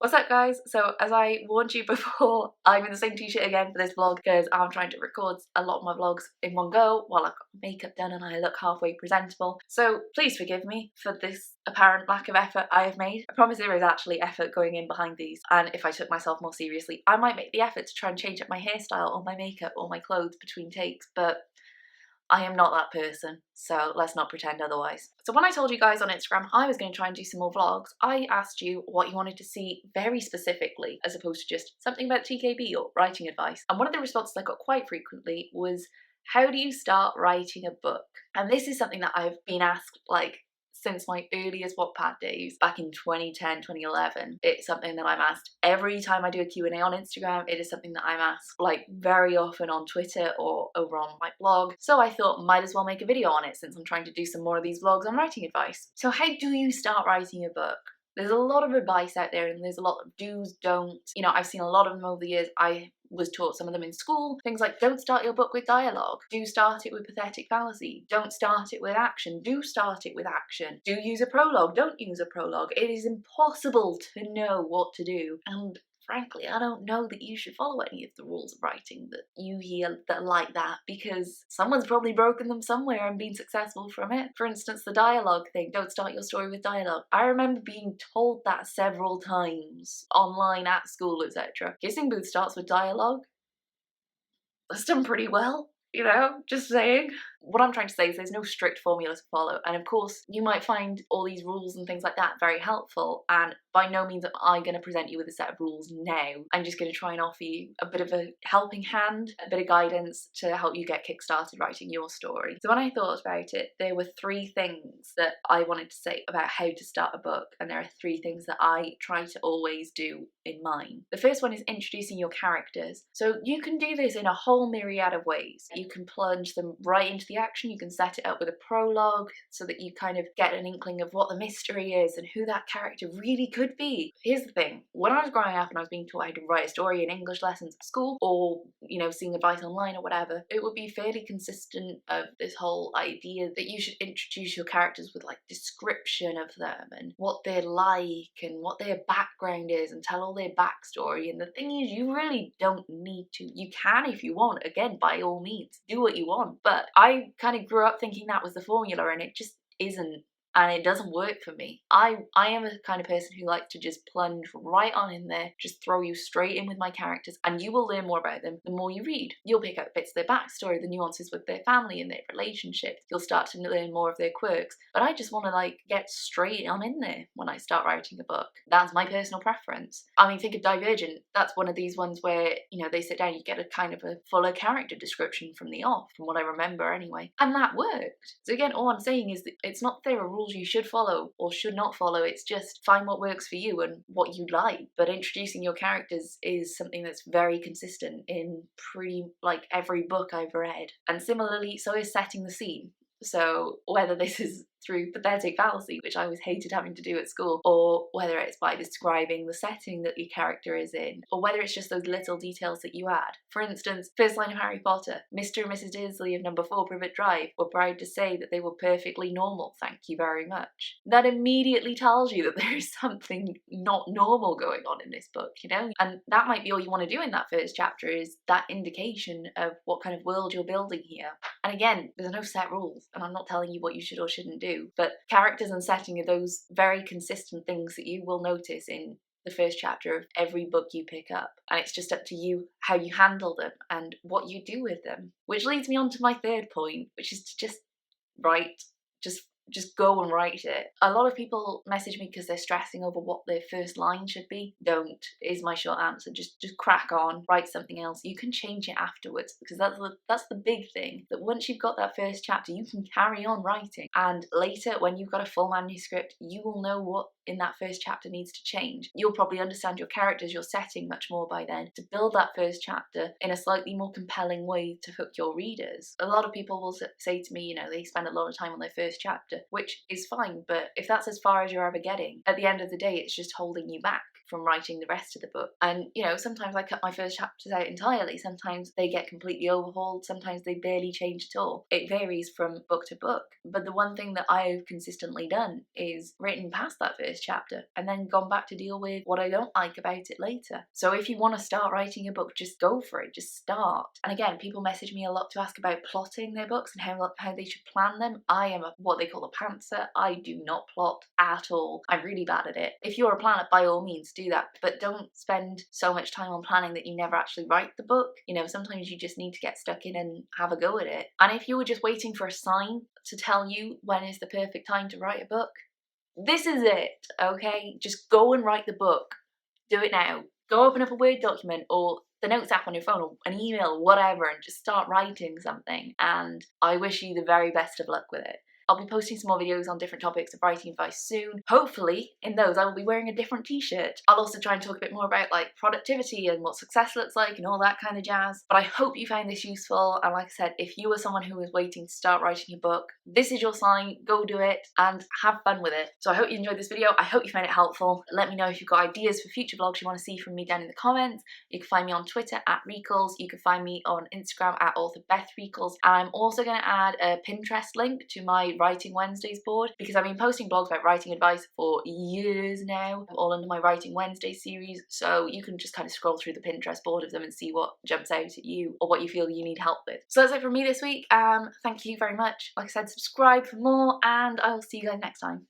What's up guys? So as I warned you before, I'm in the same t-shirt again for this vlog because I'm trying to record a lot of my vlogs in one go while I've got makeup done and I look halfway presentable. So please forgive me for this apparent lack of effort I have made. I promise there is actually effort going in behind these, and if I took myself more seriously I might make the effort to try and change up my hairstyle or my makeup or my clothes between takes, but I am not that person, so let's not pretend otherwise. So when I told you guys on Instagram I was going to try and do some more vlogs, I asked you what you wanted to see very specifically, as opposed to just something about TKB or writing advice. And one of the responses I got quite frequently was, how do you start writing a book? And this is something that I've been asked like since my earliest Wattpad days back in 2010, 2011. It's something that I'm asked every time I do a Q&A on Instagram. It is something that I'm asked like very often on Twitter or over on my blog. So I thought might as well make a video on it since I'm trying to do some more of these vlogs on writing advice. So how do you start writing a book? There's a lot of advice out there and there's a lot of do's, don'ts. You know, I've seen a lot of them over the years. I was taught some of them in school. Things like, don't start your book with dialogue. Do start it with pathetic fallacy. Don't start it with action. Do start it with action. Do use a prologue. Don't use a prologue. It is impossible to know what to do. And frankly, I don't know that you should follow any of the rules of writing that you hear that are like that, because someone's probably broken them somewhere and been successful from it. For instance, the dialogue thing, don't start your story with dialogue. I remember being told that several times online, at school, etc. Kissing Booth starts with dialogue. That's done pretty well, you know, just saying. What I'm trying to say is there's no strict formula to follow, and of course you might find all these rules and things like that very helpful, and by no means am I going to present you with a set of rules now. I'm just going to try and offer you a bit of a helping hand, a bit of guidance to help you get kick-started writing your story. So when I thought about it, there were three things that I wanted to say about how to start a book, and there are three things that I try to always do in mine. The first one is introducing your characters. So you can do this in a whole myriad of ways. You can plunge them right into the action. You can set it up with a prologue so that you kind of get an inkling of what the mystery is and who that character really could be. Here's the thing, when I was growing up and I was being taught how to write a story in English lessons at school, or you know, seeing advice online or whatever, it would be fairly consistent of this whole idea that you should introduce your characters with like description of them and what they're like and what their background is and tell all their backstory. And the thing is, you really don't need to. You can if you want, again, by all means, do what you want. But I kind of grew up thinking that was the formula, and it just isn't. And it doesn't work for me. I am the kind of person who likes to just plunge right on in there, just throw you straight in with my characters, and you will learn more about them the more you read. You'll pick up bits of their backstory, the nuances with their family and their relationships. You'll start to learn more of their quirks. But I just want to like get straight on in there when I start writing a book. That's my personal preference. I mean, think of Divergent. That's one of these ones where, you know, they sit down, you get a kind of a fuller character description from the off, from what I remember anyway. And that worked. So again, all I'm saying is that it's not that there are rules you should follow or should not follow. It's just find what works for you and what you like. But introducing your characters is something that's very consistent in pretty like every book I've read. And similarly, so is setting the scene. So whether this is through pathetic fallacy, which I always hated having to do at school, or whether it's by describing the setting that your character is in, or whether it's just those little details that you add. For instance, first line of Harry Potter, Mr. and Mrs. Dursley of number 4 Privet Drive were proud to say that they were perfectly normal, thank you very much. That immediately tells you that there is something not normal going on in this book, you know? And that might be all you want to do in that first chapter, is that indication of what kind of world you're building here. And again, there's no set rules, and I'm not telling you what you should or shouldn't do, but characters and setting are those very consistent things that you will notice in the first chapter of every book you pick up, and it's just up to you how you handle them and what you do with them. Which leads me on to my third point, which is to just write. Just go and write it. A lot of people message me because they're stressing over what their first line should be. Don't is my short answer. Just crack on, write something else. You can change it afterwards, because that's the big thing, that once you've got that first chapter you can carry on writing, and later when you've got a full manuscript you will know what in that first chapter needs to change. You'll probably understand your characters, your setting much more by then, to build that first chapter in a slightly more compelling way to hook your readers. A lot of people will say to me, you know, they spend a lot of time on their first chapter, which is fine, but if that's as far as you're ever getting, at the end of the day it's just holding you back from writing the rest of the book. And, you know, sometimes I cut my first chapters out entirely, sometimes they get completely overhauled, sometimes they barely change at all. It varies from book to book. But the one thing that I've consistently done is written past that first chapter and then gone back to deal with what I don't like about it later. So if you want to start writing a book, just go for it, just start. And again, people message me a lot to ask about plotting their books and how they should plan them. I am what they call a pantser. I do not plot at all. I'm really bad at it. If you're a planner, by all means do that, but don't spend so much time on planning that you never actually write the book. You know, sometimes you just need to get stuck in and have a go at it. And if you were just waiting for a sign to tell you when is the perfect time to write a book, this is it, okay? Just go and write the book. Do it now. Go open up a Word document or the notes app on your phone or an email or whatever and just start writing something, and I wish you the very best of luck with it. I'll be posting some more videos on different topics of writing advice soon. Hopefully, in those, I will be wearing a different t-shirt. I'll also try and talk a bit more about like productivity and what success looks like and all that kind of jazz. But I hope you found this useful. And like I said, if you are someone who is waiting to start writing a book, this is your sign. Go do it and have fun with it. So I hope you enjoyed this video. I hope you found it helpful. Let me know if you've got ideas for future vlogs you want to see from me down in the comments. You can find me on Twitter at Recalls. You can find me on Instagram at author Beth Recalls. And I'm also going to add a Pinterest link to my Writing Wednesdays board because I've been posting blogs about writing advice for years now, all under my Writing Wednesdays series. So you can just kind of scroll through the Pinterest board of them and see what jumps out at you or what you feel you need help with. So that's it from me this week. Thank you very much. Like I said, subscribe for more and I will see you guys next time.